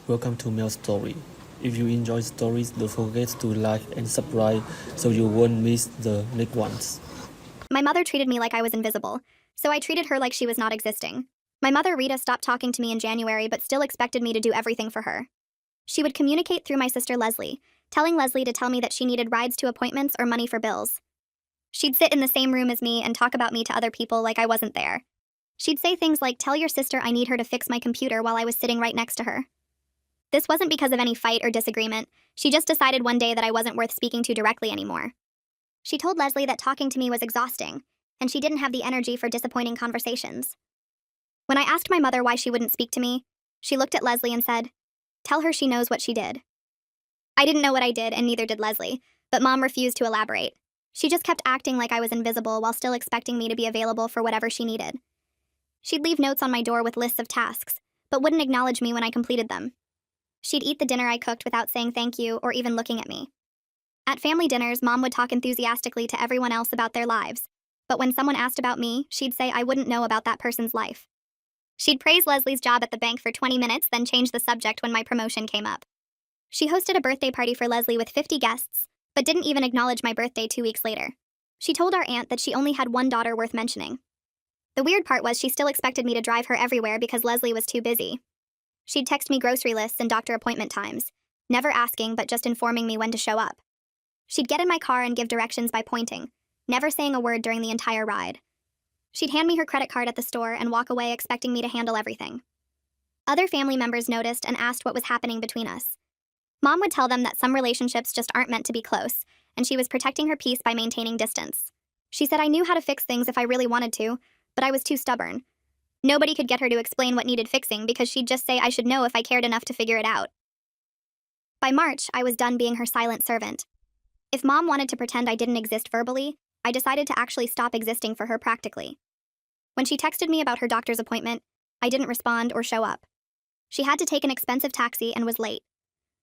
welcome to Mail Story. If you enjoy stories, don't forget to like and subscribe so you won't miss the next ones. My mother treated me like I was invisible, so I treated her like she was not existing. My mother, Rita, stopped talking to me in January but still expected me to do everything for her. She would communicate through my sister Leslie, telling Leslie to tell me that she needed rides to appointments or money for bills. She'd sit in the same room as me and talk about me to other people like I wasn't there. She'd say things like, "Tell your sister I need her to fix my computer," while I was sitting right next to her. This wasn't because of any fight or disagreement. She just decided one day that I wasn't worth speaking to directly anymore. She told Leslie that talking to me was exhausting, and she didn't have the energy for disappointing conversations. When I asked my mother why she wouldn't speak to me, she looked at Leslie and said, "Tell her she knows what she did." I didn't know what I did, and neither did Leslie, but Mom refused to elaborate. She just kept acting like I was invisible while still expecting me to be available for whatever she needed. She'd leave notes on my door with lists of tasks, but wouldn't acknowledge me when I completed them. She'd eat the dinner I cooked without saying thank you or even looking at me. At family dinners, Mom would talk enthusiastically to everyone else about their lives, but when someone asked about me, she'd say I wouldn't know about that person's life. She'd praise Leslie's job at the bank for 20 minutes, then change the subject when my promotion came up. She hosted a birthday party for Leslie with 50 guests, but didn't even acknowledge my birthday 2 weeks later. She told our aunt that she only had one daughter worth mentioning. The weird part was she still expected me to drive her everywhere because Leslie was too busy. She'd text me grocery lists and doctor appointment times, never asking but just informing me when to show up. She'd get in my car and give directions by pointing, never saying a word during the entire ride. She'd hand me her credit card at the store and walk away expecting me to handle everything. Other family members noticed and asked what was happening between us. Mom would tell them that some relationships just aren't meant to be close, and she was protecting her peace by maintaining distance. She said I knew how to fix things if I really wanted to, but I was too stubborn. Nobody could get her to explain what needed fixing because she'd just say I should know if I cared enough to figure it out. By March, I was done being her silent servant. If Mom wanted to pretend I didn't exist verbally, I decided to actually stop existing for her practically. When she texted me about her doctor's appointment, I didn't respond or show up. She had to take an expensive taxi and was late.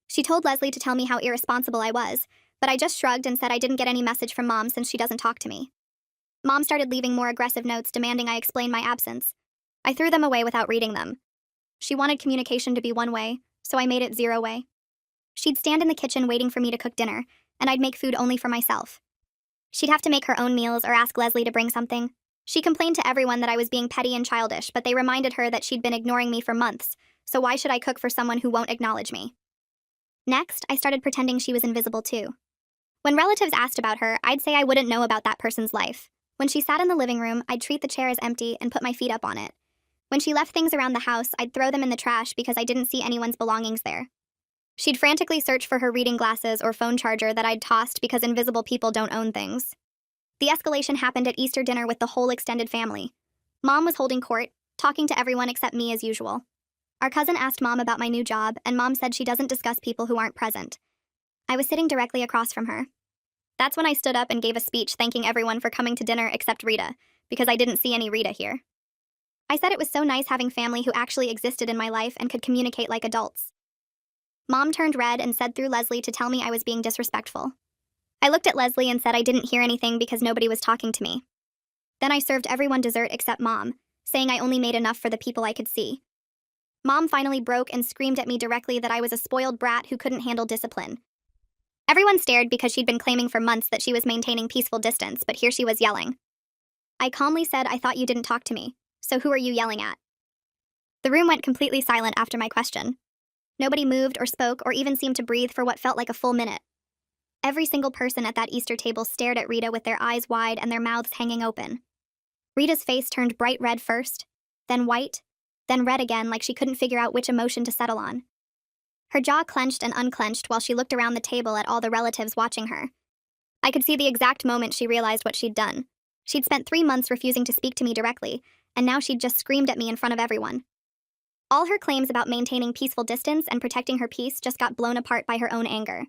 She told Leslie to tell me how irresponsible I was, but I just shrugged and said I didn't get any message from Mom since she doesn't talk to me. Mom started leaving more aggressive notes demanding I explain my absence. I threw them away without reading them. She wanted communication to be one way, so I made it 0 way. She'd stand in the kitchen waiting for me to cook dinner, and I'd make food only for myself. She'd have to make her own meals or ask Leslie to bring something. She complained to everyone that I was being petty and childish, but they reminded her that she'd been ignoring me for months, so why should I cook for someone who won't acknowledge me? Next, I started pretending she was invisible too. When relatives asked about her, I'd say I wouldn't know about that person's life. When she sat in the living room, I'd treat the chair as empty and put my feet up on it. When she left things around the house, I'd throw them in the trash because I didn't see anyone's belongings there. She'd frantically search for her reading glasses or phone charger that I'd tossed because invisible people don't own things. The escalation happened at Easter dinner with the whole extended family. Mom was holding court, talking to everyone except me as usual. Our cousin asked Mom about my new job, and Mom said she doesn't discuss people who aren't present. I was sitting directly across from her. That's when I stood up and gave a speech thanking everyone for coming to dinner except Rita, because I didn't see any Rita here. I said it was so nice having family who actually existed in my life and could communicate like adults. Mom turned red and said through Leslie to tell me I was being disrespectful. I looked at Leslie and said I didn't hear anything because nobody was talking to me. Then I served everyone dessert except Mom, saying I only made enough for the people I could see. Mom finally broke and screamed at me directly that I was a spoiled brat who couldn't handle discipline. Everyone stared because she'd been claiming for months that she was maintaining peaceful distance, but here she was yelling. I calmly said I thought you didn't talk to me, so who are you yelling at? The room went completely silent after my question. Nobody moved or spoke or even seemed to breathe for what felt like a full minute. Every single person at that Easter table stared at Rita with their eyes wide and their mouths hanging open. Rita's face turned bright red first, then white, then red again like she couldn't figure out which emotion to settle on. Her jaw clenched and unclenched while she looked around the table at all the relatives watching her. I could see the exact moment she realized what she'd done. She'd spent 3 months refusing to speak to me directly, and now she'd just screamed at me in front of everyone. All her claims about maintaining peaceful distance and protecting her peace just got blown apart by her own anger.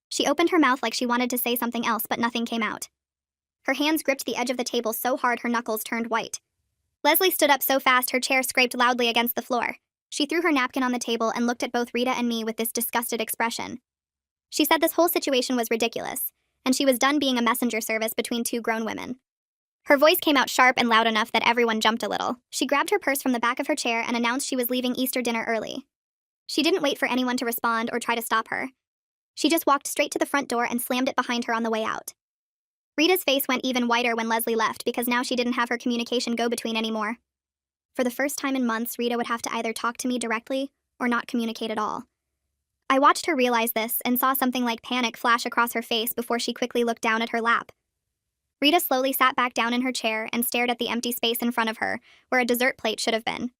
She opened her mouth like she wanted to say something else, but nothing came out. Her hands gripped the edge of the table so hard her knuckles turned white. Leslie stood up so fast her chair scraped loudly against the floor. She threw her napkin on the table and looked at both Rita and me with this disgusted expression. She said this whole situation was ridiculous, and she was done being a messenger service between 2 grown women. Her voice came out sharp and loud enough that everyone jumped a little. She grabbed her purse from the back of her chair and announced she was leaving Easter dinner early. She didn't wait for anyone to respond or try to stop her. She just walked straight to the front door and slammed it behind her on the way out. Rita's face went even whiter when Leslie left because now she didn't have her communication go-between anymore. For the first time in months, Rita would have to either talk to me directly or not communicate at all. I watched her realize this and saw something like panic flash across her face before she quickly looked down at her lap. Rita slowly sat back down in her chair and stared at the empty space in front of her, where a dessert plate should have been.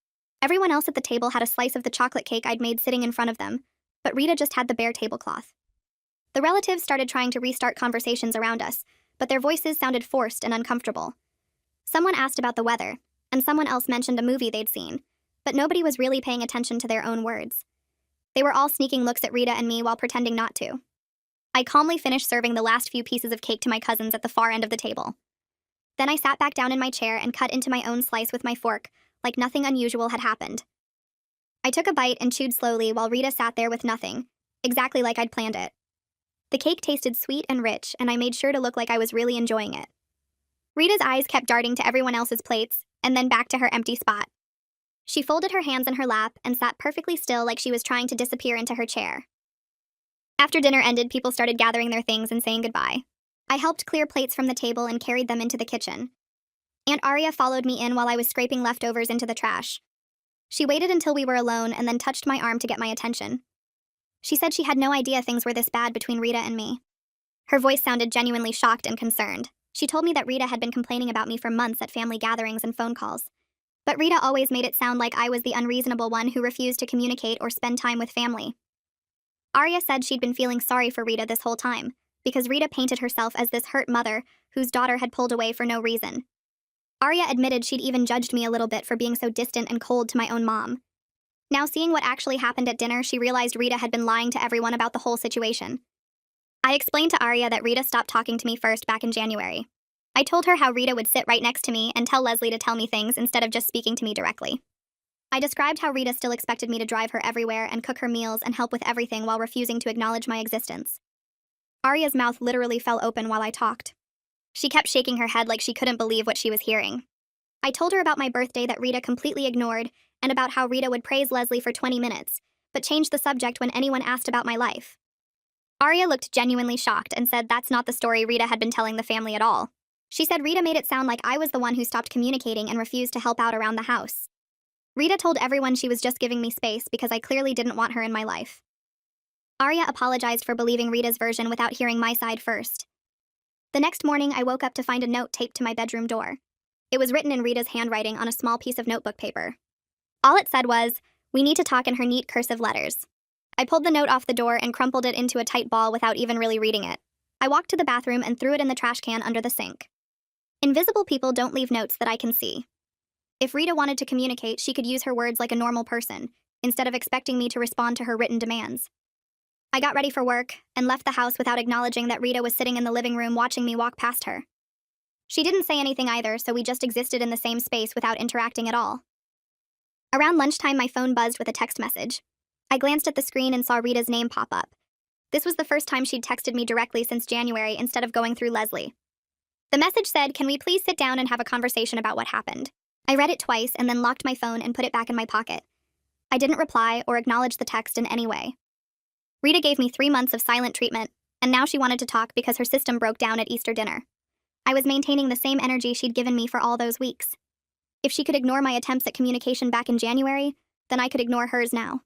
Everyone else at the table had a slice of the chocolate cake I'd made sitting in front of them, but Rita just had the bare tablecloth. The relatives started trying to restart conversations around us, but their voices sounded forced and uncomfortable. Someone asked about the weather, and someone else mentioned a movie they'd seen, but nobody was really paying attention to their own words. They were all sneaking looks at Rita and me while pretending not to. I calmly finished serving the last few pieces of cake to my cousins at the far end of the table. Then I sat back down in my chair and cut into my own slice with my fork, like nothing unusual had happened. I took a bite and chewed slowly while Rita sat there with nothing, exactly like I'd planned it. The cake tasted sweet and rich, and I made sure to look like I was really enjoying it. Rita's eyes kept darting to everyone else's plates, and then back to her empty spot. She folded her hands in her lap and sat perfectly still like she was trying to disappear into her chair. After dinner ended, people started gathering their things and saying goodbye. I helped clear plates from the table and carried them into the kitchen. Aunt Aria followed me in while I was scraping leftovers into the trash. She waited until we were alone and then touched my arm to get my attention. She said she had no idea things were this bad between Rita and me. Her voice sounded genuinely shocked and concerned. She told me that Rita had been complaining about me for months at family gatherings and phone calls. But Rita always made it sound like I was the unreasonable one who refused to communicate or spend time with family. Aria said she'd been feeling sorry for Rita this whole time, because Rita painted herself as this hurt mother whose daughter had pulled away for no reason. Aria admitted she'd even judged me a little bit for being so distant and cold to my own mom. Now seeing what actually happened at dinner, she realized Rita had been lying to everyone about the whole situation. I explained to Aria that Rita stopped talking to me first back in January. I told her how Rita would sit right next to me and tell Leslie to tell me things instead of just speaking to me directly. I described how Rita still expected me to drive her everywhere and cook her meals and help with everything while refusing to acknowledge my existence. Aria's mouth literally fell open while I talked. She kept shaking her head like she couldn't believe what she was hearing. I told her about my birthday that Rita completely ignored and about how Rita would praise Leslie for 20 minutes, but changed the subject when anyone asked about my life. Aria looked genuinely shocked and said that's not the story Rita had been telling the family at all. She said Rita made it sound like I was the one who stopped communicating and refused to help out around the house. Rita told everyone she was just giving me space because I clearly didn't want her in my life. Aria apologized for believing Rita's version without hearing my side first. The next morning, I woke up to find a note taped to my bedroom door. It was written in Rita's handwriting on a small piece of notebook paper. All it said was, "We need to talk," in her neat cursive letters. I pulled the note off the door and crumpled it into a tight ball without even really reading it. I walked to the bathroom and threw it in the trash can under the sink. Invisible people don't leave notes that I can see. If Rita wanted to communicate, she could use her words like a normal person, instead of expecting me to respond to her written demands. I got ready for work and left the house without acknowledging that Rita was sitting in the living room watching me walk past her. She didn't say anything either, so we just existed in the same space without interacting at all. Around lunchtime, my phone buzzed with a text message. I glanced at the screen and saw Rita's name pop up. This was the first time she'd texted me directly since January instead of going through Leslie. The message said, "Can we please sit down and have a conversation about what happened?" I read it twice and then locked my phone and put it back in my pocket. I didn't reply or acknowledge the text in any way. Rita gave me 3 months of silent treatment, and now she wanted to talk because her system broke down at Easter dinner. I was maintaining the same energy she'd given me for all those weeks. If she could ignore my attempts at communication back in January, then I could ignore hers now.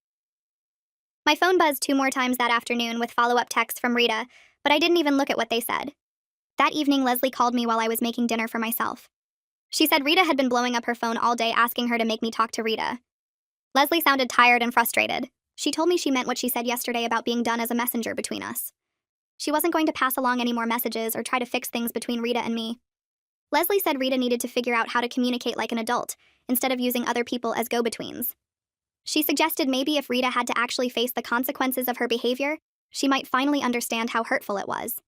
My phone buzzed 2 more times that afternoon with follow-up texts from Rita, but I didn't even look at what they said. That evening, Leslie called me while I was making dinner for myself. She said Rita had been blowing up her phone all day asking her to make me talk to Rita. Leslie sounded tired and frustrated. She told me she meant what she said yesterday about being done as a messenger between us. She wasn't going to pass along any more messages or try to fix things between Rita and me. Leslie said Rita needed to figure out how to communicate like an adult, instead of using other people as go-betweens. She suggested maybe if Rita had to actually face the consequences of her behavior, she might finally understand how hurtful it was.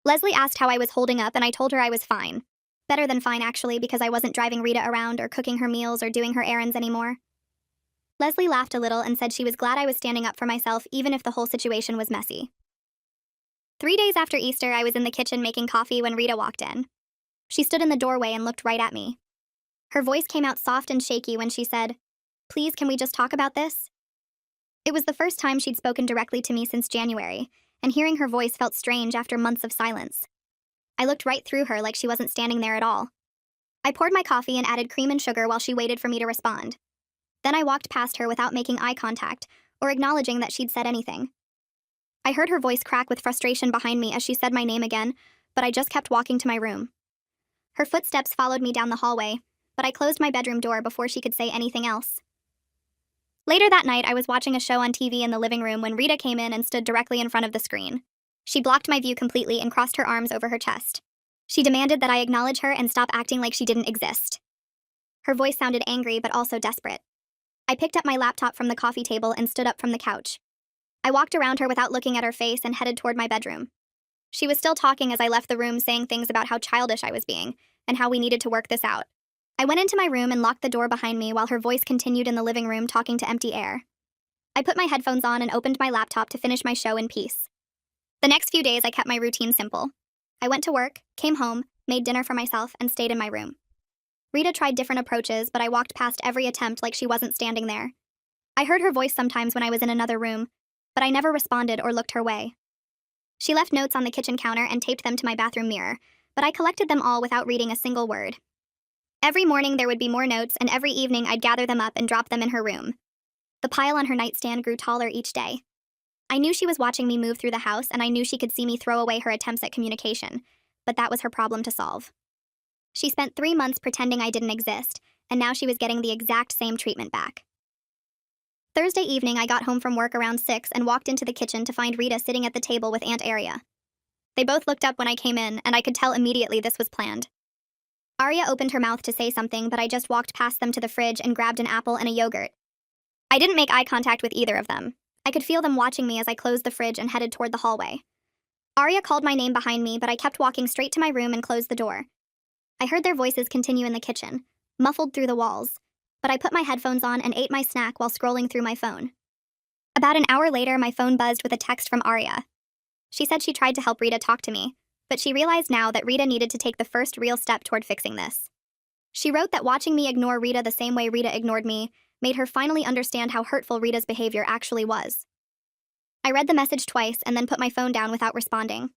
Leslie asked how I was holding up, and I told her I was fine. Better than fine, actually, because I wasn't driving Rita around or cooking her meals or doing her errands anymore. Leslie laughed a little and said she was glad I was standing up for myself even if the whole situation was messy. 3 days after Easter, I was in the kitchen making coffee when Rita walked in. She stood in the doorway and looked right at me. Her voice came out soft and shaky when she said, "Please, can we just talk about this?" It was the first time she'd spoken directly to me since January, and hearing her voice felt strange after months of silence. I looked right through her like she wasn't standing there at all. I poured my coffee and added cream and sugar while she waited for me to respond. Then I walked past her without making eye contact or acknowledging that she'd said anything. I heard her voice crack with frustration behind me as she said my name again, but I just kept walking to my room. Her footsteps followed me down the hallway, but I closed my bedroom door before she could say anything else. Later that night, I was watching a show on TV in the living room when Rita came in and stood directly in front of the screen. She blocked my view completely and crossed her arms over her chest. She demanded that I acknowledge her and stop acting like she didn't exist. Her voice sounded angry but also desperate. I picked up my laptop from the coffee table and stood up from the couch. I walked around her without looking at her face and headed toward my bedroom. She was still talking as I left the room, saying things about how childish I was being and how we needed to work this out. I went into my room and locked the door behind me while her voice continued in the living room talking to empty air. I put my headphones on and opened my laptop to finish my show in peace. The next few days, I kept my routine simple. I went to work, came home, made dinner for myself, and stayed in my room. Rita tried different approaches, but I walked past every attempt like she wasn't standing there. I heard her voice sometimes when I was in another room, but I never responded or looked her way. She left notes on the kitchen counter and taped them to my bathroom mirror, but I collected them all without reading a single word. Every morning there would be more notes, and every evening I'd gather them up and drop them in her room. The pile on her nightstand grew taller each day. I knew she was watching me move through the house, and I knew she could see me throw away her attempts at communication, but that was her problem to solve. She spent 3 months pretending I didn't exist, and now she was getting the exact same treatment back. Thursday evening, I got home from work around 6 and walked into the kitchen to find Rita sitting at the table with Aunt Aria. They both looked up when I came in, and I could tell immediately this was planned. Aria opened her mouth to say something, but I just walked past them to the fridge and grabbed an apple and a yogurt. I didn't make eye contact with either of them. I could feel them watching me as I closed the fridge and headed toward the hallway. Aria called my name behind me, but I kept walking straight to my room and closed the door. I heard their voices continue in the kitchen, muffled through the walls, but I put my headphones on and ate my snack while scrolling through my phone. About an hour later, my phone buzzed with a text from Aria. She said she tried to help Rita talk to me, but she realized now that Rita needed to take the first real step toward fixing this. She wrote that watching me ignore Rita the same way Rita ignored me made her finally understand how hurtful Rita's behavior actually was. I read the message twice and then put my phone down without responding.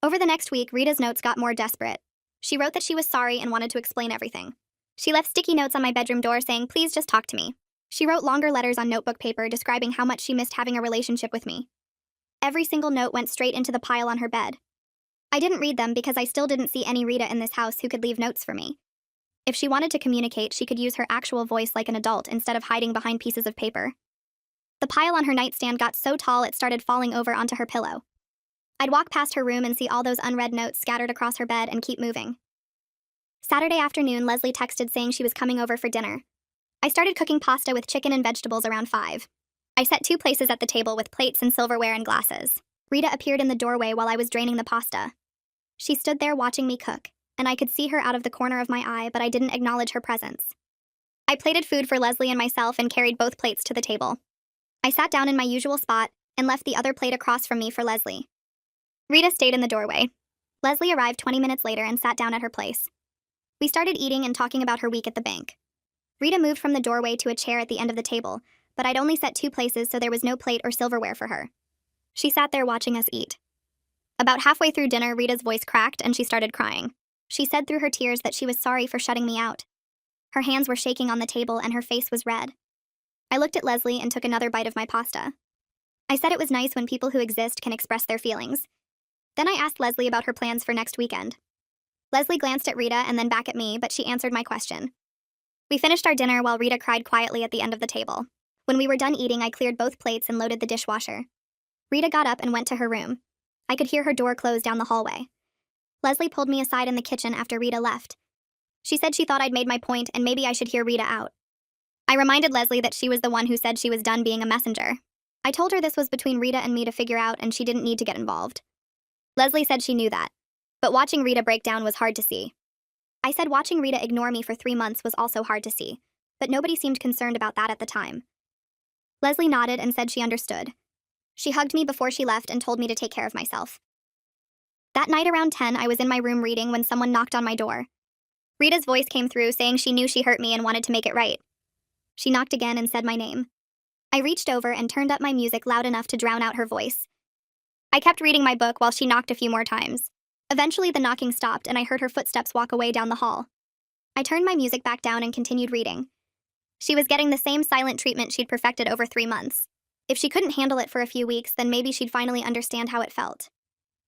Over the next week, Rita's notes got more desperate. She wrote that she was sorry and wanted to explain everything. She left sticky notes on my bedroom door saying, "Please just talk to me." She wrote longer letters on notebook paper describing how much she missed having a relationship with me. Every single note went straight into the pile on her bed. I didn't read them because I still didn't see any Rita in this house who could leave notes for me. If she wanted to communicate, she could use her actual voice like an adult instead of hiding behind pieces of paper. The pile on her nightstand got so tall it started falling over onto her pillow. I'd walk past her room and see all those unread notes scattered across her bed and keep moving. Saturday afternoon, Leslie texted saying she was coming over for dinner. I started cooking pasta with chicken and vegetables around 5. I set 2 places at the table with plates and silverware and glasses. Rita appeared in the doorway while I was draining the pasta. She stood there watching me cook, and I could see her out of the corner of my eye, but I didn't acknowledge her presence. I plated food for Leslie and myself and carried both plates to the table. I sat down in my usual spot and left the other plate across from me for Leslie. Rita stayed in the doorway. Leslie arrived 20 minutes later and sat down at her place. We started eating and talking about her week at the bank. Rita moved from the doorway to a chair at the end of the table, but I'd only set 2 places, so there was no plate or silverware for her. She sat there watching us eat. About halfway through dinner, Rita's voice cracked and she started crying. She said through her tears that she was sorry for shutting me out. Her hands were shaking on the table and her face was red. I looked at Leslie and took another bite of my pasta. I said it was nice when people who exist can express their feelings. Then I asked Leslie about her plans for next weekend. Leslie glanced at Rita and then back at me, but she answered my question. We finished our dinner while Rita cried quietly at the end of the table. When we were done eating, I cleared both plates and loaded the dishwasher. Rita got up and went to her room. I could hear her door close down the hallway. Leslie pulled me aside in the kitchen after Rita left. She said she thought I'd made my point and maybe I should hear Rita out. I reminded Leslie that she was the one who said she was done being a messenger. I told her this was between Rita and me to figure out and she didn't need to get involved. Leslie said she knew that, but watching Rita break down was hard to see. I said watching Rita ignore me for 3 months was also hard to see, but nobody seemed concerned about that at the time. Leslie nodded and said she understood. She hugged me before she left and told me to take care of myself. That night around 10, I was in my room reading when someone knocked on my door. Rita's voice came through saying she knew she hurt me and wanted to make it right. She knocked again and said my name. I reached over and turned up my music loud enough to drown out her voice. I kept reading my book while she knocked a few more times. Eventually, the knocking stopped and I heard her footsteps walk away down the hall. I turned my music back down and continued reading. She was getting the same silent treatment she'd perfected over 3 months. If she couldn't handle it for a few weeks, then maybe she'd finally understand how it felt.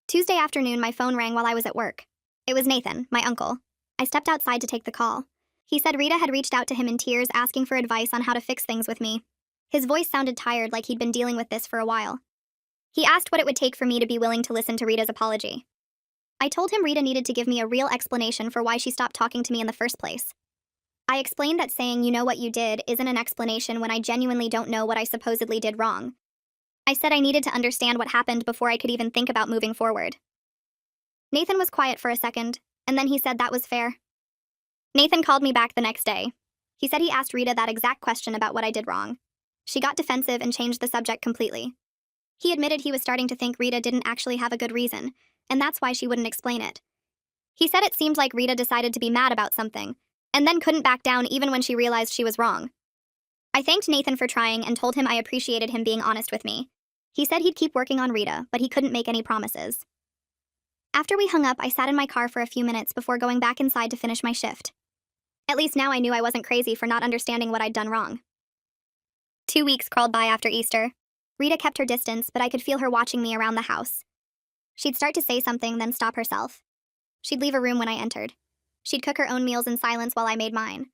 Tuesday afternoon, my phone rang while I was at work. It was Nathan, my uncle. I stepped outside to take the call. He said Rita had reached out to him in tears asking for advice on how to fix things with me. His voice sounded tired, like he'd been dealing with this for a while. He asked what it would take for me to be willing to listen to Rita's apology. I told him Rita needed to give me a real explanation for why she stopped talking to me in the first place. I explained that saying "you know what you did" isn't an explanation when I genuinely don't know what I supposedly did wrong. I said I needed to understand what happened before I could even think about moving forward. Nathan was quiet for a second, and then he said that was fair. Nathan called me back the next day. He said he asked Rita that exact question about what I did wrong. She got defensive and changed the subject completely. He admitted he was starting to think Rita didn't actually have a good reason, and that's why she wouldn't explain it. He said it seemed like Rita decided to be mad about something, and then couldn't back down even when she realized she was wrong. I thanked Nathan for trying and told him I appreciated him being honest with me. He said he'd keep working on Rita, but he couldn't make any promises. After we hung up, I sat in my car for a few minutes before going back inside to finish my shift. At least now I knew I wasn't crazy for not understanding what I'd done wrong. 2 weeks crawled by after Easter. Rita kept her distance, but I could feel her watching me around the house. She'd start to say something, then stop herself. She'd leave a room when I entered. She'd cook her own meals in silence while I made mine.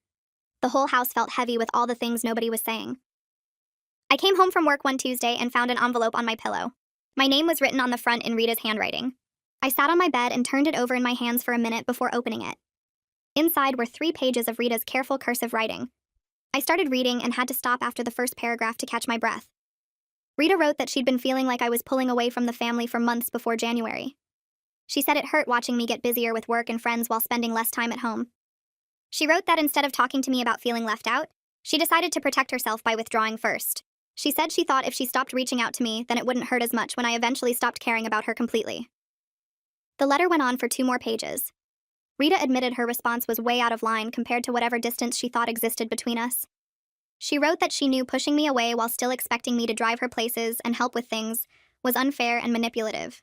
The whole house felt heavy with all the things nobody was saying. I came home from work one Tuesday and found an envelope on my pillow. My name was written on the front in Rita's handwriting. I sat on my bed and turned it over in my hands for a minute before opening it. Inside were 3 pages of Rita's careful cursive writing. I started reading and had to stop after the first paragraph to catch my breath. Rita wrote that she'd been feeling like I was pulling away from the family for months before January. She said it hurt watching me get busier with work and friends while spending less time at home. She wrote that instead of talking to me about feeling left out, she decided to protect herself by withdrawing first. She said she thought if she stopped reaching out to me, then it wouldn't hurt as much when I eventually stopped caring about her completely. The letter went on for 2 more pages. Rita admitted her response was way out of line compared to whatever distance she thought existed between us. She wrote that she knew pushing me away while still expecting me to drive her places and help with things was unfair and manipulative.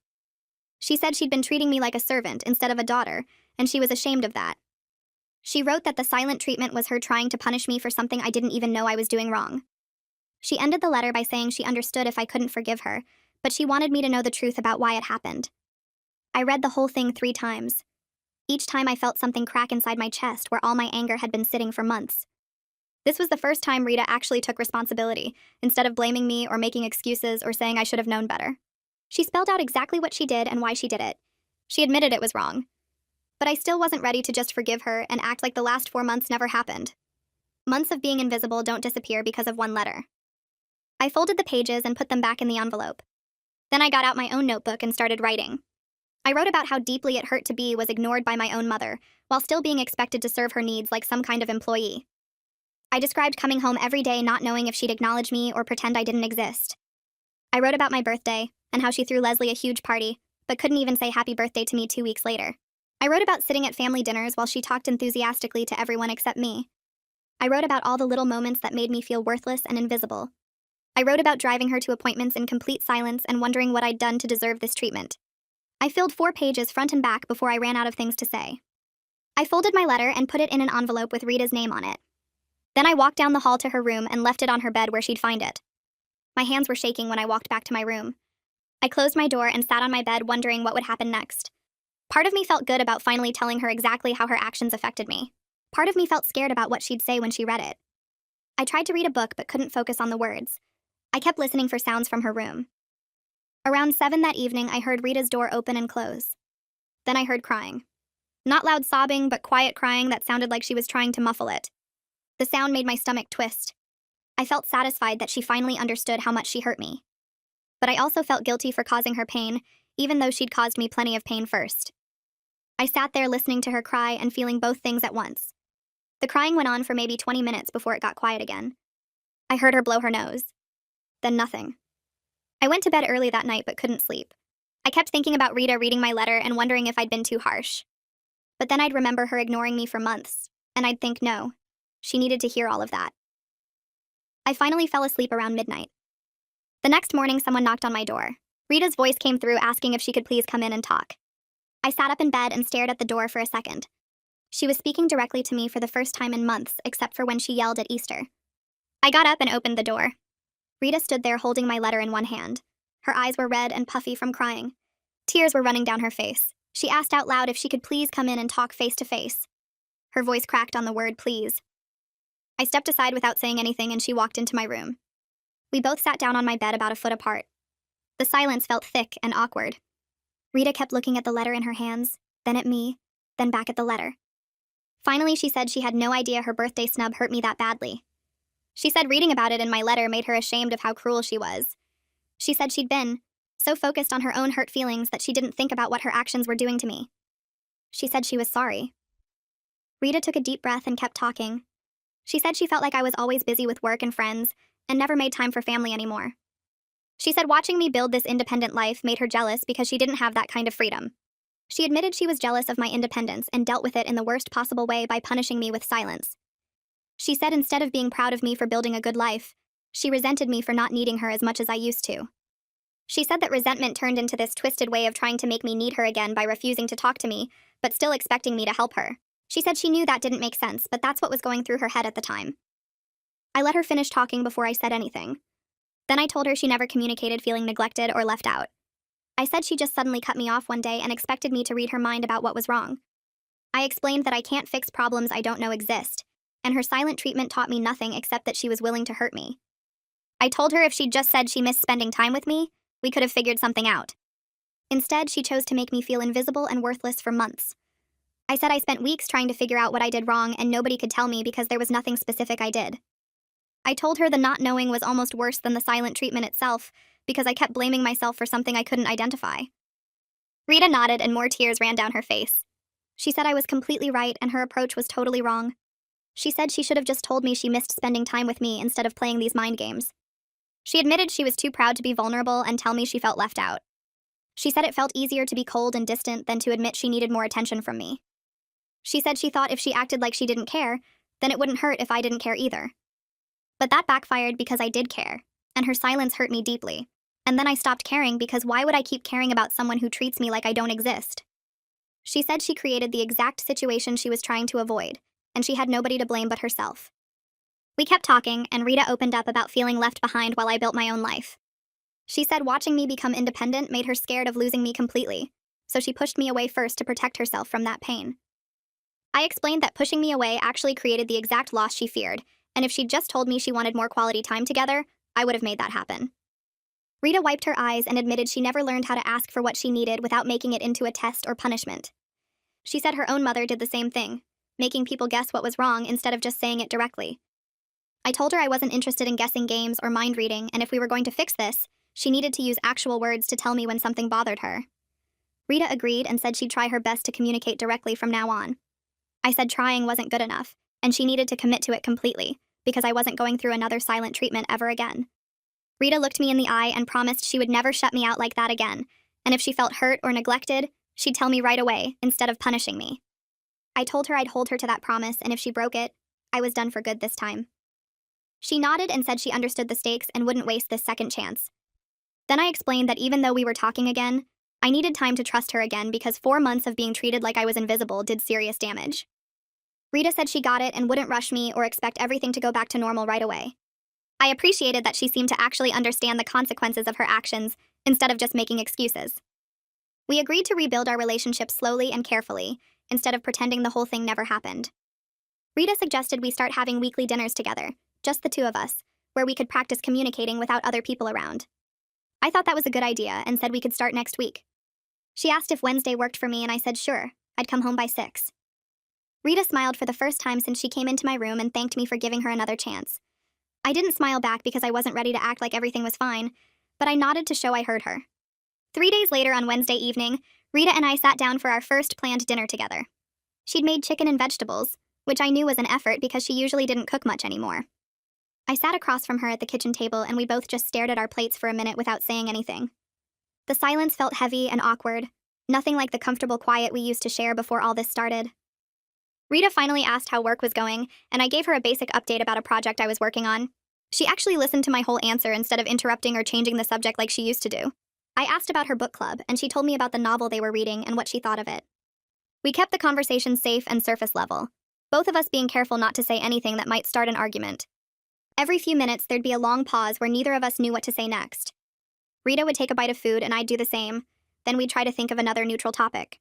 She said she'd been treating me like a servant instead of a daughter, and she was ashamed of that. She wrote that the silent treatment was her trying to punish me for something I didn't even know I was doing wrong. She ended the letter by saying she understood if I couldn't forgive her, but she wanted me to know the truth about why it happened. I read the whole thing 3 times. Each time I felt something crack inside my chest where all my anger had been sitting for months. This was the first time Rita actually took responsibility, instead of blaming me or making excuses or saying I should have known better. She spelled out exactly what she did and why she did it. She admitted it was wrong. But I still wasn't ready to just forgive her and act like the last 4 months never happened. Months of being invisible don't disappear because of 1 letter. I folded the pages and put them back in the envelope. Then I got out my own notebook and started writing. I wrote about how deeply it hurt to be was ignored by my own mother, while still being expected to serve her needs like some kind of employee. I described coming home every day not knowing if she'd acknowledge me or pretend I didn't exist. I wrote about my birthday, and how she threw Leslie a huge party, but couldn't even say happy birthday to me 2 weeks later. I wrote about sitting at family dinners while she talked enthusiastically to everyone except me. I wrote about all the little moments that made me feel worthless and invisible. I wrote about driving her to appointments in complete silence and wondering what I'd done to deserve this treatment. I filled 4 pages front and back before I ran out of things to say. I folded my letter and put it in an envelope with Rita's name on it. Then I walked down the hall to her room and left it on her bed where she'd find it. My hands were shaking when I walked back to my room. I closed my door and sat on my bed wondering what would happen next. Part of me felt good about finally telling her exactly how her actions affected me. Part of me felt scared about what she'd say when she read it. I tried to read a book but couldn't focus on the words. I kept listening for sounds from her room. Around 7 that evening, I heard Rita's door open and close. Then I heard crying. Not loud sobbing, but quiet crying that sounded like she was trying to muffle it. The sound made my stomach twist. I felt satisfied that she finally understood how much she hurt me. But I also felt guilty for causing her pain, even though she'd caused me plenty of pain first. I sat there listening to her cry and feeling both things at once. The crying went on for maybe 20 minutes before it got quiet again. I heard her blow her nose. Then nothing. I went to bed early that night but couldn't sleep. I kept thinking about Rita reading my letter and wondering if I'd been too harsh. But then I'd remember her ignoring me for months, and I'd think no, she needed to hear all of that. I finally fell asleep around midnight. The next morning, someone knocked on my door. Rita's voice came through asking if she could please come in and talk. I sat up in bed and stared at the door for a second. She was speaking directly to me for the first time in months, except for when she yelled at Easter. I got up and opened the door. Rita stood there holding my letter in one hand. Her eyes were red and puffy from crying. Tears were running down her face. She asked out loud if she could please come in and talk face to face. Her voice cracked on the word please. I stepped aside without saying anything and she walked into my room. We both sat down on my bed about a foot apart. The silence felt thick and awkward. Rita kept looking at the letter in her hands, then at me, then back at the letter. Finally, she said she had no idea her birthday snub hurt me that badly. She said reading about it in my letter made her ashamed of how cruel she was. She said she'd been so focused on her own hurt feelings that she didn't think about what her actions were doing to me. She said she was sorry. Rita took a deep breath and kept talking. She said she felt like I was always busy with work and friends and never made time for family anymore. She said watching me build this independent life made her jealous because she didn't have that kind of freedom. She admitted she was jealous of my independence and dealt with it in the worst possible way by punishing me with silence. She said instead of being proud of me for building a good life, she resented me for not needing her as much as I used to. She said that resentment turned into this twisted way of trying to make me need her again by refusing to talk to me, but still expecting me to help her. She said she knew that didn't make sense, but that's what was going through her head at the time. I let her finish talking before I said anything. Then I told her she never communicated feeling neglected or left out. I said she just suddenly cut me off one day and expected me to read her mind about what was wrong. I explained that I can't fix problems I don't know exist, and her silent treatment taught me nothing except that she was willing to hurt me. I told her if she'd just said she missed spending time with me, we could have figured something out. Instead, she chose to make me feel invisible and worthless for months. I said I spent weeks trying to figure out what I did wrong and nobody could tell me because there was nothing specific I did. I told her the not knowing was almost worse than the silent treatment itself because I kept blaming myself for something I couldn't identify. Rita nodded and more tears ran down her face. She said I was completely right and her approach was totally wrong. She said she should have just told me she missed spending time with me instead of playing these mind games. She admitted she was too proud to be vulnerable and tell me she felt left out. She said it felt easier to be cold and distant than to admit she needed more attention from me. She said she thought if she acted like she didn't care, then it wouldn't hurt if I didn't care either. But that backfired because I did care, and her silence hurt me deeply. And then I stopped caring because why would I keep caring about someone who treats me like I don't exist? She said she created the exact situation she was trying to avoid, and she had nobody to blame but herself. We kept talking, and Rita opened up about feeling left behind while I built my own life. She said watching me become independent made her scared of losing me completely, so she pushed me away first to protect herself from that pain. I explained that pushing me away actually created the exact loss she feared, and if she'd just told me she wanted more quality time together, I would have made that happen. Rita wiped her eyes and admitted she never learned how to ask for what she needed without making it into a test or punishment. She said her own mother did the same thing, making people guess what was wrong instead of just saying it directly. I told her I wasn't interested in guessing games or mind reading, and if we were going to fix this, she needed to use actual words to tell me when something bothered her. Rita agreed and said she'd try her best to communicate directly from now on. I said trying wasn't good enough, and she needed to commit to it completely, because I wasn't going through another silent treatment ever again. Rita looked me in the eye and promised she would never shut me out like that again, and if she felt hurt or neglected, she'd tell me right away, instead of punishing me. I told her I'd hold her to that promise, and if she broke it, I was done for good this time. She nodded and said she understood the stakes and wouldn't waste this second chance. Then I explained that even though we were talking again, I needed time to trust her again because 4 months of being treated like I was invisible did serious damage. Rita said she got it and wouldn't rush me or expect everything to go back to normal right away. I appreciated that she seemed to actually understand the consequences of her actions instead of just making excuses. We agreed to rebuild our relationship slowly and carefully, instead of pretending the whole thing never happened. Rita suggested we start having weekly dinners together, just the two of us, where we could practice communicating without other people around. I thought that was a good idea and said we could start next week. She asked if Wednesday worked for me and I said sure, I'd come home by 6. Rita smiled for the first time since she came into my room and thanked me for giving her another chance. I didn't smile back because I wasn't ready to act like everything was fine, but I nodded to show I heard her. 3 days later on Wednesday evening, Rita and I sat down for our first planned dinner together. She'd made chicken and vegetables, which I knew was an effort because she usually didn't cook much anymore. I sat across from her at the kitchen table and we both just stared at our plates for a minute without saying anything. The silence felt heavy and awkward, nothing like the comfortable quiet we used to share before all this started. Rita finally asked how work was going, and I gave her a basic update about a project I was working on. She actually listened to my whole answer instead of interrupting or changing the subject like she used to do. I asked about her book club, and she told me about the novel they were reading and what she thought of it. We kept the conversation safe and surface level, both of us being careful not to say anything that might start an argument. Every few minutes, there'd be a long pause where neither of us knew what to say next. Rita would take a bite of food, and I'd do the same. Then we'd try to think of another neutral topic.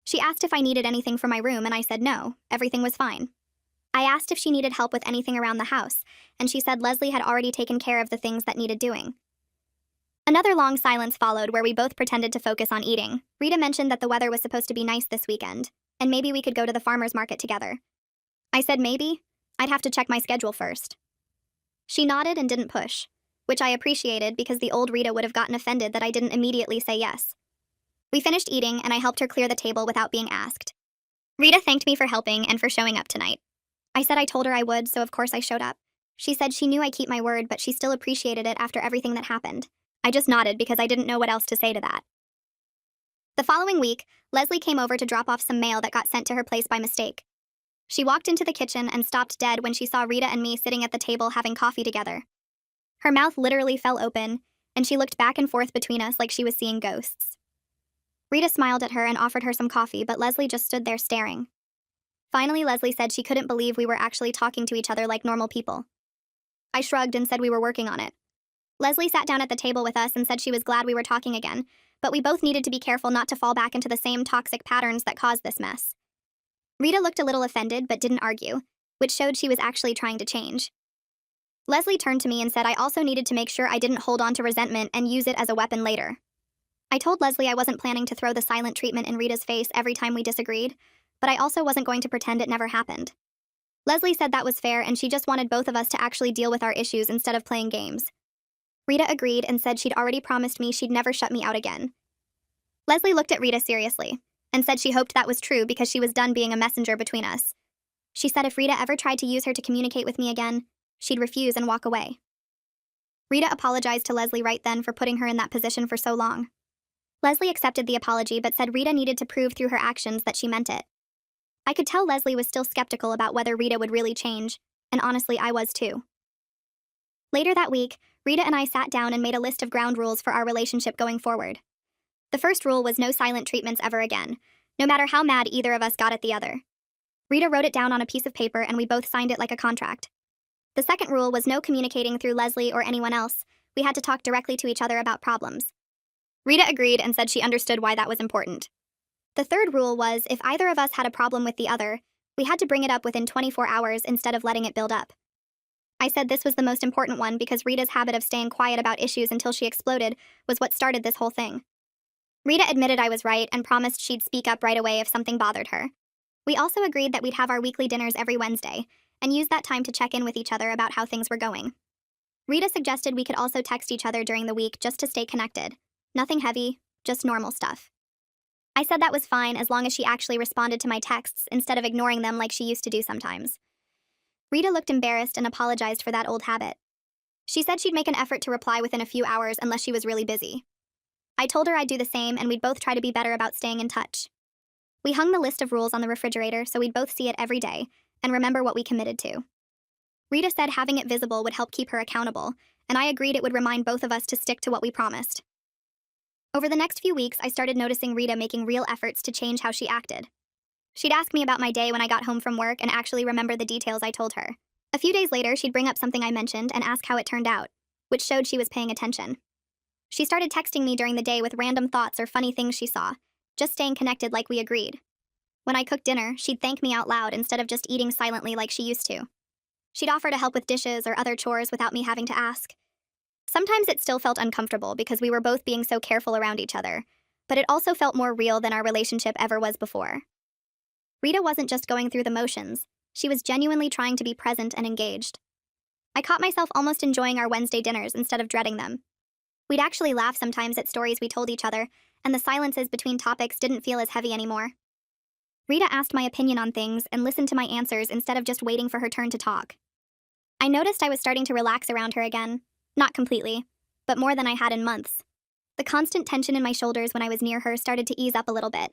She asked if I needed anything for my room, and I said no, everything was fine. I asked if she needed help with anything around the house, and she said Leslie had already taken care of the things that needed doing. Another long silence followed where we both pretended to focus on eating. Rita mentioned that the weather was supposed to be nice this weekend, and maybe we could go to the farmer's market together. I said maybe. I'd have to check my schedule first. She nodded and didn't push, which I appreciated because the old Rita would have gotten offended that I didn't immediately say yes. We finished eating, and I helped her clear the table without being asked. Rita thanked me for helping and for showing up tonight. I said I told her I would, so of course I showed up. She said she knew I keep my word, but she still appreciated it after everything that happened. I just nodded because I didn't know what else to say to that. The following week, Leslie came over to drop off some mail that got sent to her place by mistake. She walked into the kitchen and stopped dead when she saw Rita and me sitting at the table having coffee together. Her mouth literally fell open, and she looked back and forth between us like she was seeing ghosts. Rita smiled at her and offered her some coffee, but Leslie just stood there staring. Finally, Leslie said she couldn't believe we were actually talking to each other like normal people. I shrugged and said we were working on it. Leslie sat down at the table with us and said she was glad we were talking again, but we both needed to be careful not to fall back into the same toxic patterns that caused this mess. Rita looked a little offended but didn't argue, which showed she was actually trying to change. Leslie turned to me and said I also needed to make sure I didn't hold on to resentment and use it as a weapon later. I told Leslie I wasn't planning to throw the silent treatment in Rita's face every time we disagreed, but I also wasn't going to pretend it never happened. Leslie said that was fair and she just wanted both of us to actually deal with our issues instead of playing games. Rita agreed and said she'd already promised me she'd never shut me out again. Leslie looked at Rita seriously and said she hoped that was true because she was done being a messenger between us. She said if Rita ever tried to use her to communicate with me again, she'd refuse and walk away. Rita apologized to Leslie right then for putting her in that position for so long. Leslie accepted the apology but said Rita needed to prove through her actions that she meant it. I could tell Leslie was still skeptical about whether Rita would really change, and honestly, I was too. Later that week, Rita and I sat down and made a list of ground rules for our relationship going forward. The first rule was no silent treatments ever again, no matter how mad either of us got at the other. Rita wrote it down on a piece of paper and we both signed it like a contract. The second rule was no communicating through Leslie or anyone else. We had to talk directly to each other about problems. Rita agreed and said she understood why that was important. The third rule was if either of us had a problem with the other, we had to bring it up within 24 hours instead of letting it build up. I said this was the most important one because Rita's habit of staying quiet about issues until she exploded was what started this whole thing. Rita admitted I was right and promised she'd speak up right away if something bothered her. We also agreed that we'd have our weekly dinners every Wednesday and use that time to check in with each other about how things were going. Rita suggested we could also text each other during the week just to stay connected. Nothing heavy, just normal stuff. I said that was fine as long as she actually responded to my texts instead of ignoring them like she used to do sometimes. Rita looked embarrassed and apologized for that old habit. She said she'd make an effort to reply within a few hours unless she was really busy. I told her I'd do the same and we'd both try to be better about staying in touch. We hung the list of rules on the refrigerator so we'd both see it every day and remember what we committed to. Rita said having it visible would help keep her accountable, and I agreed it would remind both of us to stick to what we promised. Over the next few weeks, I started noticing Rita making real efforts to change how she acted. She'd ask me about my day when I got home from work and actually remember the details I told her. A few days later, she'd bring up something I mentioned and ask how it turned out, which showed she was paying attention. She started texting me during the day with random thoughts or funny things she saw, just staying connected like we agreed. When I cooked dinner, she'd thank me out loud instead of just eating silently like she used to. She'd offer to help with dishes or other chores without me having to ask. Sometimes it still felt uncomfortable because we were both being so careful around each other, but it also felt more real than our relationship ever was before. Rita wasn't just going through the motions, she was genuinely trying to be present and engaged. I caught myself almost enjoying our Wednesday dinners instead of dreading them. We'd actually laugh sometimes at stories we told each other, and the silences between topics didn't feel as heavy anymore. Rita asked my opinion on things and listened to my answers instead of just waiting for her turn to talk. I noticed I was starting to relax around her again. Not completely, but more than I had in months. The constant tension in my shoulders when I was near her started to ease up a little bit.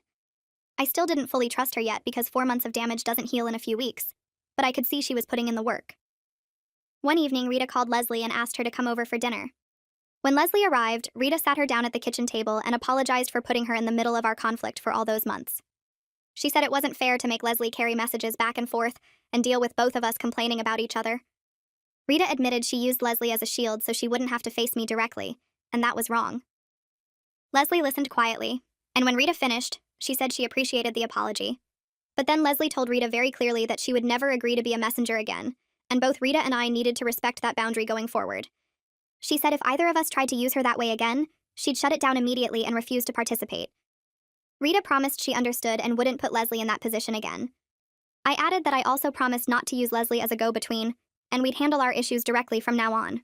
I still didn't fully trust her yet because 4 months of damage doesn't heal in a few weeks, but I could see she was putting in the work. One evening, Rita called Leslie and asked her to come over for dinner. When Leslie arrived, Rita sat her down at the kitchen table and apologized for putting her in the middle of our conflict for all those months. She said it wasn't fair to make Leslie carry messages back and forth and deal with both of us complaining about each other. Rita admitted she used Leslie as a shield so she wouldn't have to face me directly, and that was wrong. Leslie listened quietly, and when Rita finished, she said she appreciated the apology. But then Leslie told Rita very clearly that she would never agree to be a messenger again, and both Rita and I needed to respect that boundary going forward. She said if either of us tried to use her that way again, she'd shut it down immediately and refuse to participate. Rita promised she understood and wouldn't put Leslie in that position again. I added that I also promised not to use Leslie as a go-between, and we'd handle our issues directly from now on.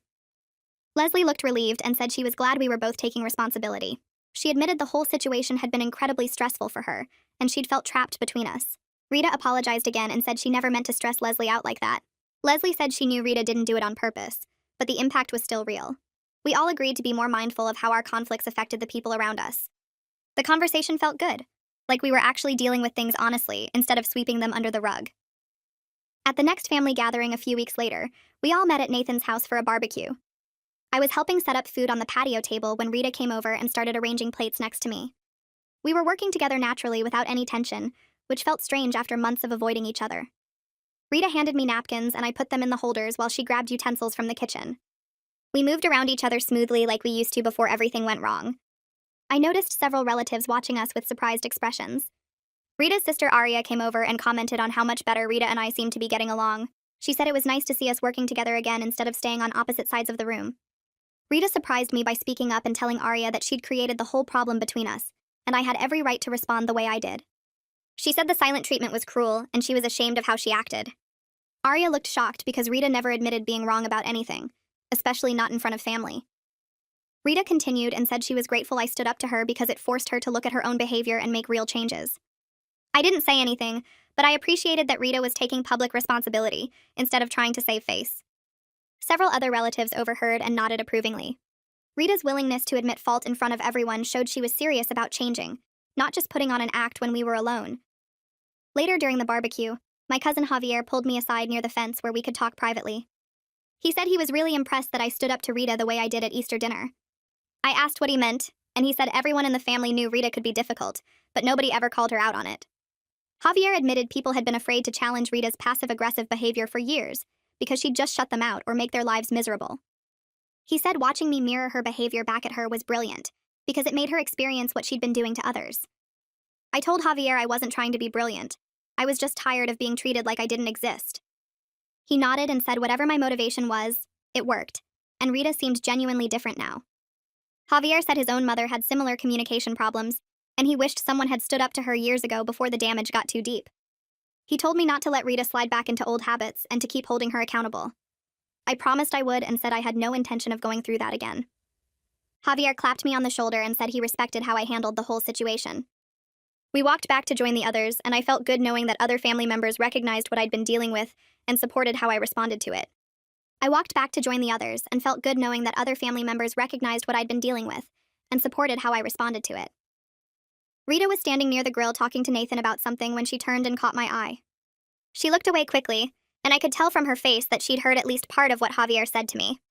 Leslie looked relieved and said she was glad we were both taking responsibility. She admitted the whole situation had been incredibly stressful for her, and she'd felt trapped between us. Rita apologized again and said she never meant to stress Leslie out like that. Leslie said she knew Rita didn't do it on purpose, but the impact was still real. We all agreed to be more mindful of how our conflicts affected the people around us. The conversation felt good, like we were actually dealing with things honestly instead of sweeping them under the rug. At the next family gathering a few weeks later, we all met at Nathan's house for a barbecue. I was helping set up food on the patio table when Rita came over and started arranging plates next to me. We were working together naturally without any tension, which felt strange after months of avoiding each other. Rita handed me napkins and I put them in the holders while she grabbed utensils from the kitchen. We moved around each other smoothly like we used to before everything went wrong. I noticed several relatives watching us with surprised expressions. Rita's sister Aria came over and commented on how much better Rita and I seemed to be getting along. She said it was nice to see us working together again instead of staying on opposite sides of the room. Rita surprised me by speaking up and telling Aria that she'd created the whole problem between us, and I had every right to respond the way I did. She said the silent treatment was cruel, and she was ashamed of how she acted. Aria looked shocked because Rita never admitted being wrong about anything, especially not in front of family. Rita continued and said she was grateful I stood up to her because it forced her to look at her own behavior and make real changes. I didn't say anything, but I appreciated that Rita was taking public responsibility instead of trying to save face. Several other relatives overheard and nodded approvingly. Rita's willingness to admit fault in front of everyone showed she was serious about changing, not just putting on an act when we were alone. Later during the barbecue, my cousin Javier pulled me aside near the fence where we could talk privately. He said he was really impressed that I stood up to Rita the way I did at Easter dinner. I asked what he meant, and he said everyone in the family knew Rita could be difficult, but nobody ever called her out on it. Javier admitted people had been afraid to challenge Rita's passive-aggressive behavior for years because she'd just shut them out or make their lives miserable. He said watching me mirror her behavior back at her was brilliant because it made her experience what she'd been doing to others. I told Javier I wasn't trying to be brilliant. I was just tired of being treated like I didn't exist. He nodded and said whatever my motivation was, it worked, and Rita seemed genuinely different now. Javier said his own mother had similar communication problems, and he wished someone had stood up to her years ago before the damage got too deep. He told me not to let Rita slide back into old habits and to keep holding her accountable. I promised I would and said I had no intention of going through that again. Javier clapped me on the shoulder and said he respected how I handled the whole situation. We walked back to join the others, and I felt good knowing that other family members recognized what I'd been dealing with and supported how I responded to it. I walked back to join the others and felt good knowing that other family members recognized what I'd been dealing with and supported how I responded to it. Rita was standing near the grill talking to Nathan about something when she turned and caught my eye. She looked away quickly, and I could tell from her face that she'd heard at least part of what Javier said to me.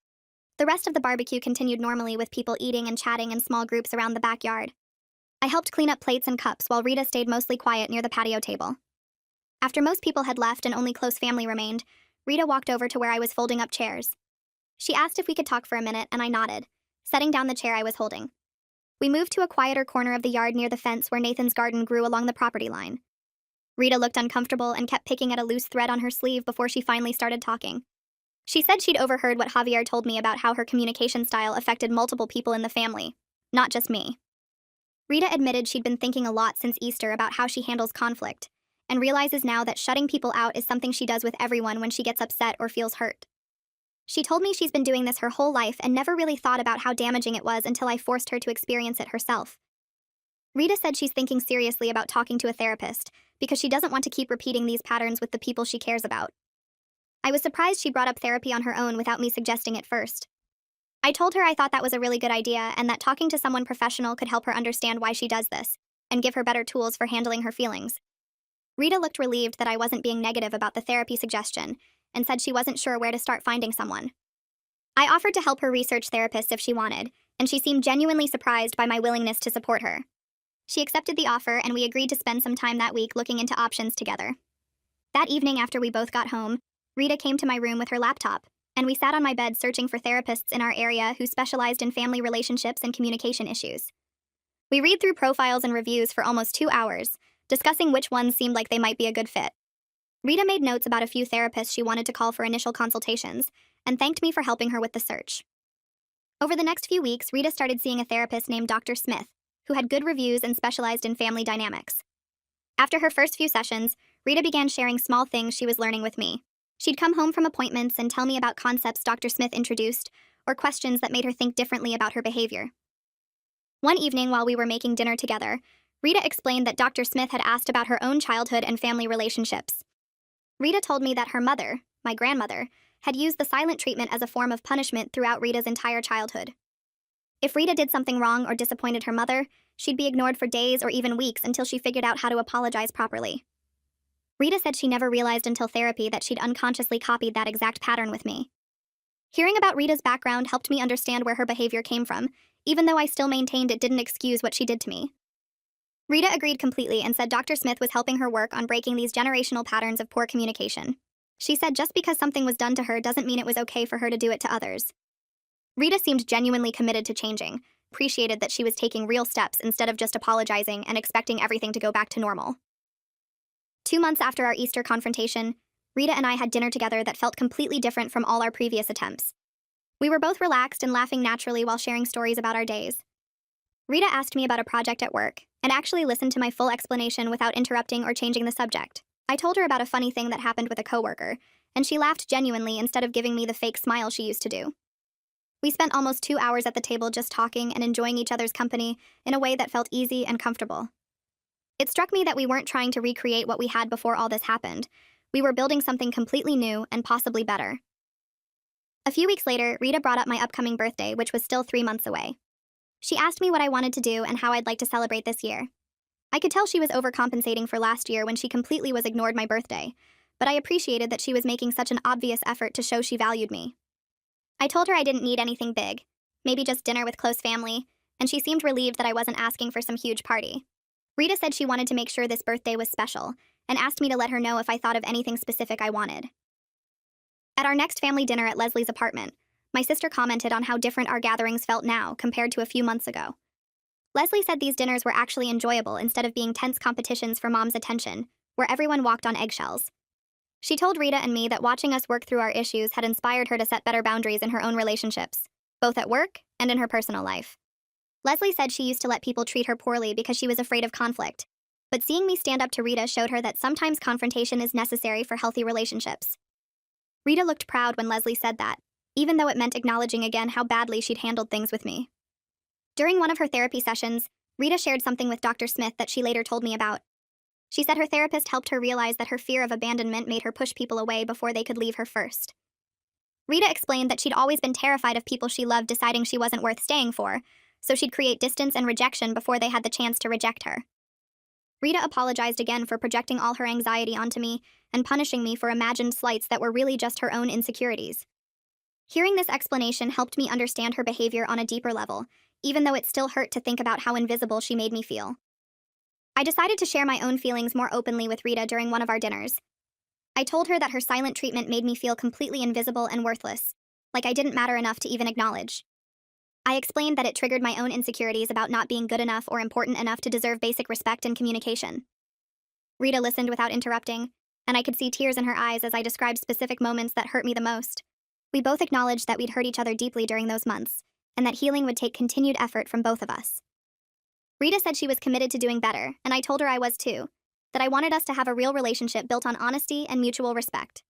The rest of the barbecue continued normally with people eating and chatting in small groups around the backyard. I helped clean up plates and cups while Rita stayed mostly quiet near the patio table. After most people had left and only close family remained, Rita walked over to where I was folding up chairs. She asked if we could talk for a minute, and I nodded, setting down the chair I was holding. We moved to a quieter corner of the yard near the fence where Nathan's garden grew along the property line. Rita looked uncomfortable and kept picking at a loose thread on her sleeve before she finally started talking. She said she'd overheard what Javier told me about how her communication style affected multiple people in the family, not just me. Rita admitted she'd been thinking a lot since Easter about how she handles conflict, and realizes now that shutting people out is something she does with everyone when she gets upset or feels hurt. She told me she's been doing this her whole life and never really thought about how damaging it was until I forced her to experience it herself. Rita said she's thinking seriously about talking to a therapist because she doesn't want to keep repeating these patterns with the people she cares about. I was surprised she brought up therapy on her own without me suggesting it first. I told her I thought that was a really good idea and that talking to someone professional could help her understand why she does this and give her better tools for handling her feelings. Rita looked relieved that I wasn't being negative about the therapy suggestion and said she wasn't sure where to start finding someone. I offered to help her research therapists if she wanted, and she seemed genuinely surprised by my willingness to support her. She accepted the offer, and we agreed to spend some time that week looking into options together. That evening, after we both got home, Rita came to my room with her laptop, and we sat on my bed searching for therapists in our area who specialized in family relationships and communication issues. We read through profiles and reviews for almost 2 hours, discussing which ones seemed like they might be a good fit. Rita made notes about a few therapists she wanted to call for initial consultations, and thanked me for helping her with the search. Over the next few weeks, Rita started seeing a therapist named Dr. Smith, who had good reviews and specialized in family dynamics. After her first few sessions, Rita began sharing small things she was learning with me. She'd come home from appointments and tell me about concepts Dr. Smith introduced, or questions that made her think differently about her behavior. One evening, while we were making dinner together, Rita explained that Dr. Smith had asked about her own childhood and family relationships. Rita told me that her mother, my grandmother, had used the silent treatment as a form of punishment throughout Rita's entire childhood. If Rita did something wrong or disappointed her mother, she'd be ignored for days or even weeks until she figured out how to apologize properly. Rita said she never realized until therapy that she'd unconsciously copied that exact pattern with me. Hearing about Rita's background helped me understand where her behavior came from, even though I still maintained it didn't excuse what she did to me. Rita agreed completely and said Dr. Smith was helping her work on breaking these generational patterns of poor communication. She said just because something was done to her doesn't mean it was okay for her to do it to others. Rita seemed genuinely committed to changing, appreciated that she was taking real steps instead of just apologizing and expecting everything to go back to normal. 2 months after our Easter confrontation, Rita and I had dinner together that felt completely different from all our previous attempts. We were both relaxed and laughing naturally while sharing stories about our days. Rita asked me about a project at work, and actually listened to my full explanation without interrupting or changing the subject. I told her about a funny thing that happened with a coworker, and she laughed genuinely instead of giving me the fake smile she used to do. We spent almost 2 hours at the table just talking and enjoying each other's company in a way that felt easy and comfortable. It struck me that we weren't trying to recreate what we had before all this happened. We were building something completely new and possibly better. A few weeks later, Rita brought up my upcoming birthday, which was still 3 months away. She asked me what I wanted to do and how I'd like to celebrate this year. I could tell she was overcompensating for last year when she completely was ignored my birthday, but I appreciated that she was making such an obvious effort to show she valued me. I told her I didn't need anything big, maybe just dinner with close family, and she seemed relieved that I wasn't asking for some huge party. Rita said she wanted to make sure this birthday was special, and asked me to let her know if I thought of anything specific I wanted. At our next family dinner at Leslie's apartment, my sister commented on how different our gatherings felt now compared to a few months ago. Leslie said these dinners were actually enjoyable instead of being tense competitions for Mom's attention, where everyone walked on eggshells. She told Rita and me that watching us work through our issues had inspired her to set better boundaries in her own relationships, both at work and in her personal life. Leslie said she used to let people treat her poorly because she was afraid of conflict, but seeing me stand up to Rita showed her that sometimes confrontation is necessary for healthy relationships. Rita looked proud when Leslie said that, even though it meant acknowledging again how badly she'd handled things with me. During one of her therapy sessions, Rita shared something with Dr. Smith that she later told me about. She said her therapist helped her realize that her fear of abandonment made her push people away before they could leave her first. Rita explained that she'd always been terrified of people she loved deciding she wasn't worth staying for, so she'd create distance and rejection before they had the chance to reject her. Rita apologized again for projecting all her anxiety onto me and punishing me for imagined slights that were really just her own insecurities. Hearing this explanation helped me understand her behavior on a deeper level, even though it still hurt to think about how invisible she made me feel. I decided to share my own feelings more openly with Rita during one of our dinners. I told her that her silent treatment made me feel completely invisible and worthless, like I didn't matter enough to even acknowledge. I explained that it triggered my own insecurities about not being good enough or important enough to deserve basic respect and communication. Rita listened without interrupting, and I could see tears in her eyes as I described specific moments that hurt me the most. We both acknowledged that we'd hurt each other deeply during those months, and that healing would take continued effort from both of us. Rita said she was committed to doing better, and I told her I was too, that I wanted us to have a real relationship built on honesty and mutual respect.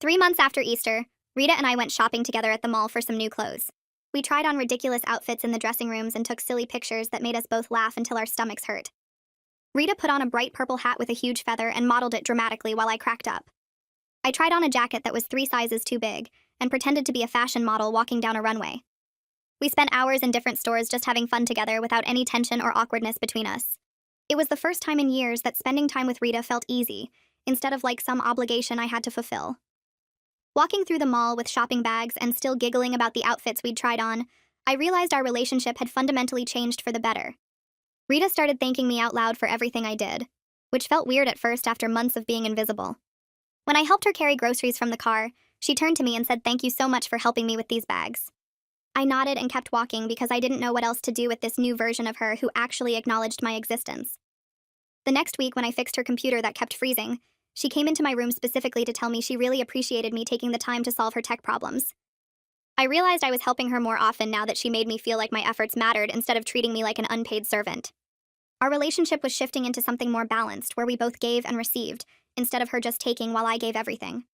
3 months after Easter, Rita and I went shopping together at the mall for some new clothes. We tried on ridiculous outfits in the dressing rooms and took silly pictures that made us both laugh until our stomachs hurt. Rita put on a bright purple hat with a huge feather and modeled it dramatically while I cracked up. I tried on a jacket that was 3 sizes too big and pretended to be a fashion model walking down a runway. We spent hours in different stores just having fun together without any tension or awkwardness between us. It was the first time in years that spending time with Rita felt easy, instead of like some obligation I had to fulfill. Walking through the mall with shopping bags and still giggling about the outfits we'd tried on, I realized our relationship had fundamentally changed for the better. Rita started thanking me out loud for everything I did, which felt weird at first after months of being invisible. When I helped her carry groceries from the car, she turned to me and said thank you so much for helping me with these bags. I nodded and kept walking because I didn't know what else to do with this new version of her who actually acknowledged my existence. The next week, when I fixed her computer that kept freezing, she came into my room specifically to tell me she really appreciated me taking the time to solve her tech problems. I realized I was helping her more often now that she made me feel like my efforts mattered instead of treating me like an unpaid servant. Our relationship was shifting into something more balanced, where we both gave and received, instead of her just taking while I gave everything.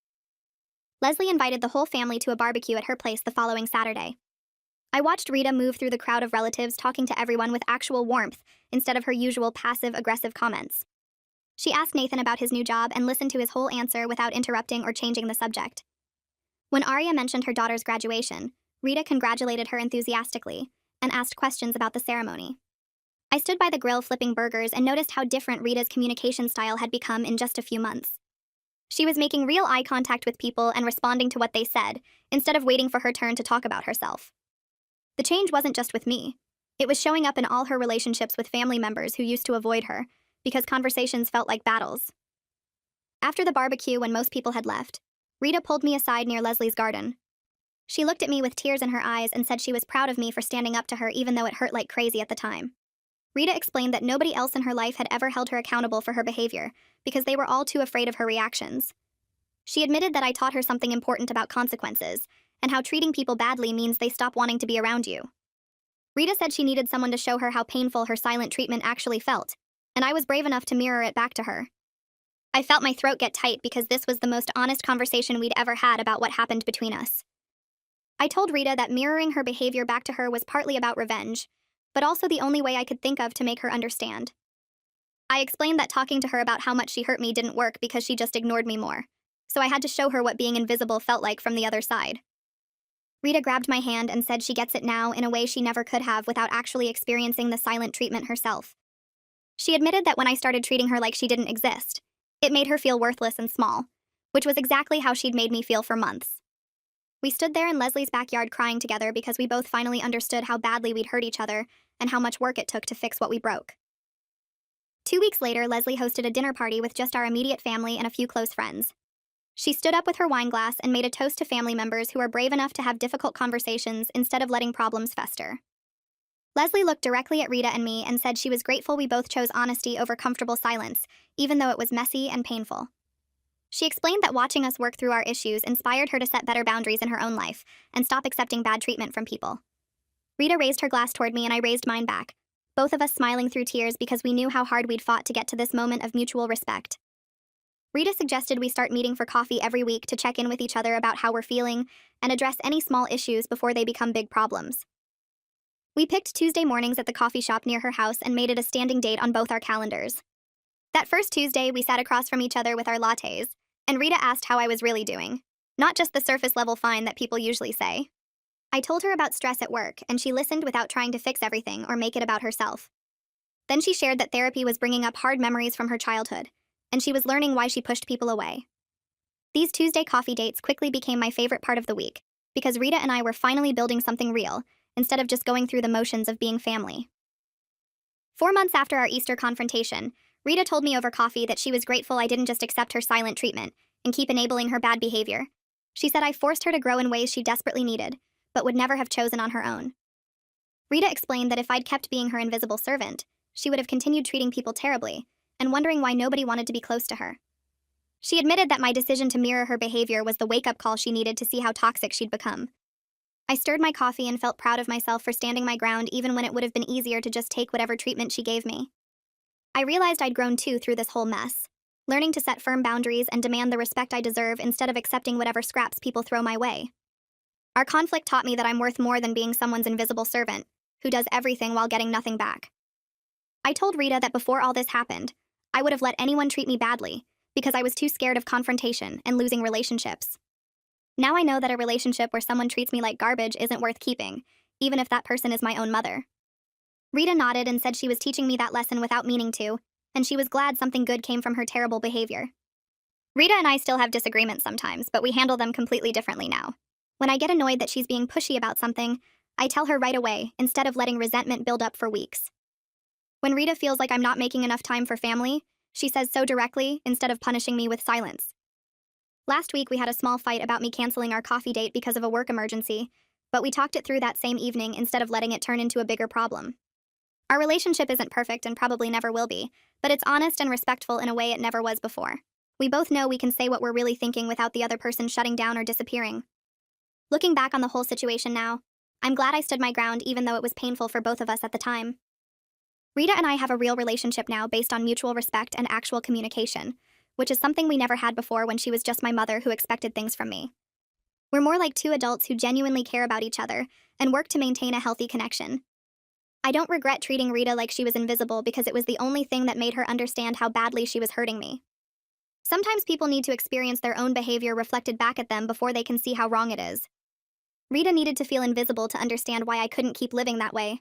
Leslie invited the whole family to a barbecue at her place the following Saturday. I watched Rita move through the crowd of relatives, talking to everyone with actual warmth instead of her usual passive-aggressive comments. She asked Nathan about his new job and listened to his whole answer without interrupting or changing the subject. When Arya mentioned her daughter's graduation, Rita congratulated her enthusiastically and asked questions about the ceremony. I stood by the grill flipping burgers and noticed how different Rita's communication style had become in just a few months. She was making real eye contact with people and responding to what they said, instead of waiting for her turn to talk about herself. The change wasn't just with me. It was showing up in all her relationships with family members who used to avoid her, because conversations felt like battles. After the barbecue, when most people had left, Rita pulled me aside near Leslie's garden. She looked at me with tears in her eyes and said she was proud of me for standing up to her even though it hurt like crazy at the time. Rita explained that nobody else in her life had ever held her accountable for her behavior, because they were all too afraid of her reactions. She admitted that I taught her something important about consequences, and how treating people badly means they stop wanting to be around you. Rita said she needed someone to show her how painful her silent treatment actually felt, and I was brave enough to mirror it back to her. I felt my throat get tight because this was the most honest conversation we'd ever had about what happened between us. I told Rita that mirroring her behavior back to her was partly about revenge, but also the only way I could think of to make her understand. I explained that talking to her about how much she hurt me didn't work because she just ignored me more, so I had to show her what being invisible felt like from the other side. Rita grabbed my hand and said she gets it now in a way she never could have without actually experiencing the silent treatment herself. She admitted that when I started treating her like she didn't exist, it made her feel worthless and small, which was exactly how she'd made me feel for months. We stood there in Leslie's backyard crying together because we both finally understood how badly we'd hurt each other and how much work it took to fix what we broke. 2 weeks later, Leslie hosted a dinner party with just our immediate family and a few close friends. She stood up with her wine glass and made a toast to family members who are brave enough to have difficult conversations instead of letting problems fester. Leslie looked directly at Rita and me and said she was grateful we both chose honesty over comfortable silence, even though it was messy and painful. She explained that watching us work through our issues inspired her to set better boundaries in her own life and stop accepting bad treatment from people. Rita raised her glass toward me and I raised mine back, both of us smiling through tears because we knew how hard we'd fought to get to this moment of mutual respect. Rita suggested we start meeting for coffee every week to check in with each other about how we're feeling and address any small issues before they become big problems. We picked Tuesday mornings at the coffee shop near her house and made it a standing date on both our calendars. That first Tuesday, we sat across from each other with our lattes, and Rita asked how I was really doing, not just the surface-level fine that people usually say. I told her about stress at work, and she listened without trying to fix everything or make it about herself. Then she shared that therapy was bringing up hard memories from her childhood, and she was learning why she pushed people away. These Tuesday coffee dates quickly became my favorite part of the week, because Rita and I were finally building something real, instead of just going through the motions of being family. 4 months after our Easter confrontation, Rita told me over coffee that she was grateful I didn't just accept her silent treatment and keep enabling her bad behavior. She said I forced her to grow in ways she desperately needed, but would never have chosen on her own. Rita explained that if I'd kept being her invisible servant, she would have continued treating people terribly, and wondering why nobody wanted to be close to her. She admitted that my decision to mirror her behavior was the wake-up call she needed to see how toxic she'd become. I stirred my coffee and felt proud of myself for standing my ground even when it would have been easier to just take whatever treatment she gave me. I realized I'd grown too through this whole mess, learning to set firm boundaries and demand the respect I deserve instead of accepting whatever scraps people throw my way. Our conflict taught me that I'm worth more than being someone's invisible servant, who does everything while getting nothing back. I told Rita that before all this happened, I would have let anyone treat me badly, because I was too scared of confrontation and losing relationships. Now I know that a relationship where someone treats me like garbage isn't worth keeping, even if that person is my own mother. Rita nodded and said she was teaching me that lesson without meaning to, and she was glad something good came from her terrible behavior. Rita and I still have disagreements sometimes, but we handle them completely differently now. When I get annoyed that she's being pushy about something, I tell her right away, instead of letting resentment build up for weeks. When Rita feels like I'm not making enough time for family, she says so directly, instead of punishing me with silence. Last week we had a small fight about me canceling our coffee date because of a work emergency, but we talked it through that same evening instead of letting it turn into a bigger problem. Our relationship isn't perfect and probably never will be, but it's honest and respectful in a way it never was before. We both know we can say what we're really thinking without the other person shutting down or disappearing. Looking back on the whole situation now, I'm glad I stood my ground even though it was painful for both of us at the time. Rita and I have a real relationship now based on mutual respect and actual communication, which is something we never had before when she was just my mother who expected things from me. We're more like two adults who genuinely care about each other and work to maintain a healthy connection. I don't regret treating Rita like she was invisible because it was the only thing that made her understand how badly she was hurting me. Sometimes people need to experience their own behavior reflected back at them before they can see how wrong it is. Rita needed to feel invisible to understand why I couldn't keep living that way,